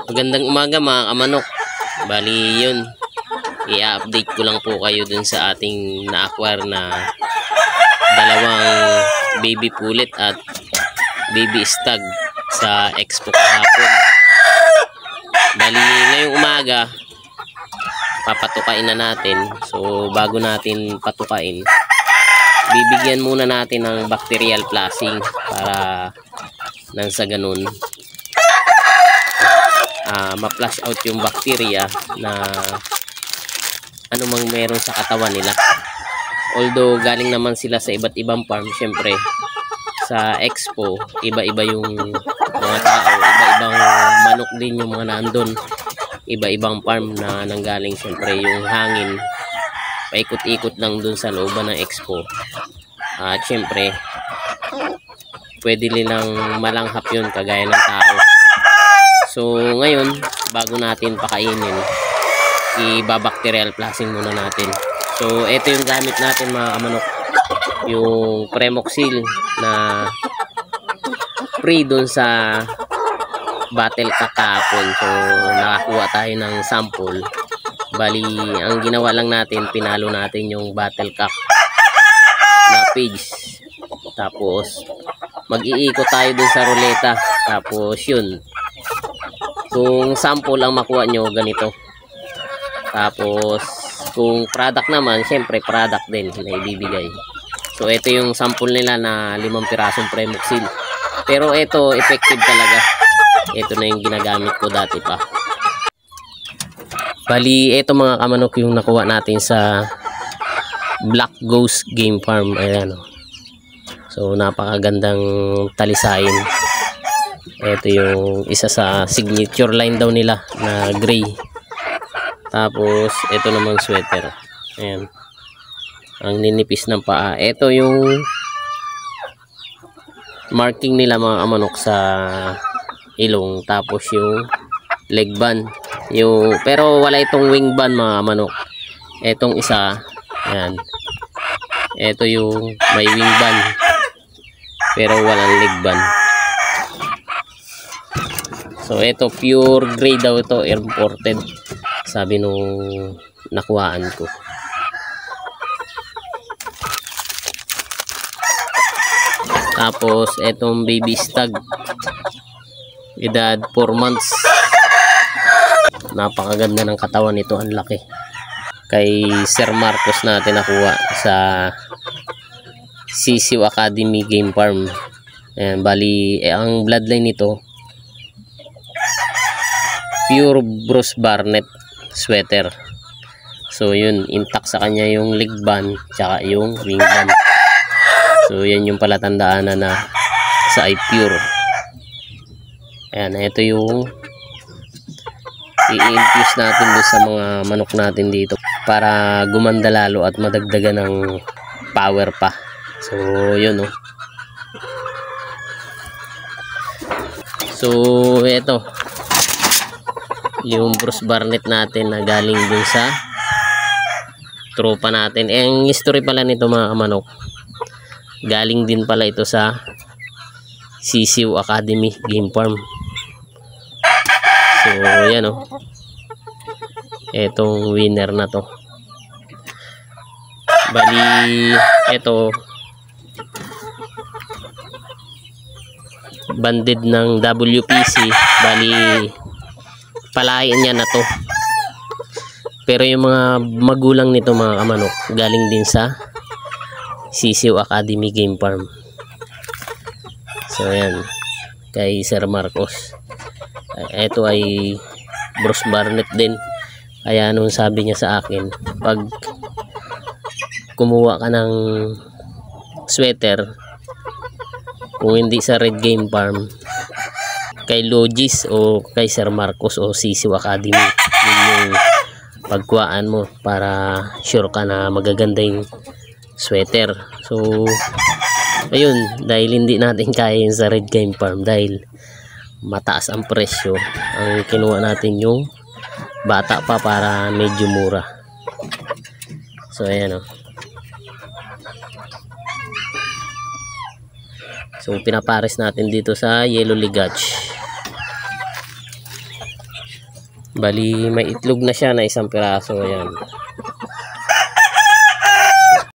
Magandang umaga mga kamanok. Bali yun, i-update ko lang po kayo dun sa ating na-acquire na dalawang baby pullet at baby stag sa expo kahapon. Bali ngayong umaga papatukain na natin. So bago natin patukain, bibigyan muna natin ng bacterial flushing para nang sa ganun ma-flush out yung bacteria na anumang meron sa katawan nila. Although galing naman sila sa iba't ibang farm, syempre sa expo iba-iba yung mga tao, iba-ibang manok din yung mga nandun, iba-ibang farm na nanggaling. Syempre yung hangin paikot-ikot lang dun sa looban ng expo at syempre pwede nilang malanghap yun kagaya ng tao. So ngayon bago natin pakainin, i-bacterial flushing muna natin. So ito yung gamit natin mga kamanok, yung Premoxil na free dun sa bottle kakapon. So nakakuha tayo ng sample. Bali ang ginawa lang natin, pinalo natin yung bottle cap na page, tapos mag-iikot tayo dun sa ruleta. Tapos yun, kung sample ang makuha nyo, ganito. Tapos kung product naman, syempre product din na ibibigay. So ito yung sample nila na 5 pirasong Premoxil. Pero ito effective talaga. Ito na yung ginagamit ko dati pa. Bali ito mga kamanok yung nakuha natin sa Black Ghost Game Farm. Ayan o. So napakagandang talisayin. Ito yung isa sa signature line daw nila na gray. Tapos ito naman sweater. Ayan, ang ninipis ng paa. Ito yung marking nila mga kamanok sa ilong. Tapos yung leg band, yung, pero wala itong wing band mga kamanok. Etong isa, ayan, ito yung may wing band pero walang leg band. So ito pure gray daw ito, imported, sabi nung nakuhaan ko. Tapos etong baby stag, edad 4 months. Napakaganda ng katawan nito, ang laki. Kay Sir Marcos natin nakuha sa Sisiw Academy Game Farm. Ayan, bali ang bloodline nito pure Bruce Barnett sweater. So yun, intact sa kanya yung leg band tsaka yung wing band. So yan yung palatandaan na sa ay pure. Ayan, ito yung i-infuse natin doon sa mga manok natin dito para gumanda lalo at madagdagan ng power pa. So yun oh. So ito yung Bruce Barnett natin na galing dun sa tropa natin. Ang history pala nito mga kamanok, galing din pala ito sa Sisiw Academy Game Farm. So yan o, etong winner na to. Bali ito banded ng WPC. Bali palain niya na to. Pero yung mga magulang nito mga kamanok galing din sa Sisiw Academy Game Farm. So yan, kay Sir Marcos. Ito ay Bruce Barnett din. Kaya nung sabi niya sa akin, pag kumuha ka ng sweater, kung hindi sa Red Game Farm, kay Logis o kay Sir Marcos o Sisiw Academy, yun yung pagkuhaan mo para sure ka na magaganda yung sweater. So ayun, dahil hindi natin kaya yun sa Red Game Farm dahil mataas ang presyo, ang kinuha natin yung bata pa para medyo mura. So ayan o. So pinapares natin dito sa Yellow Ligach. Bali may itlog na siya na isang piraso. Ayan.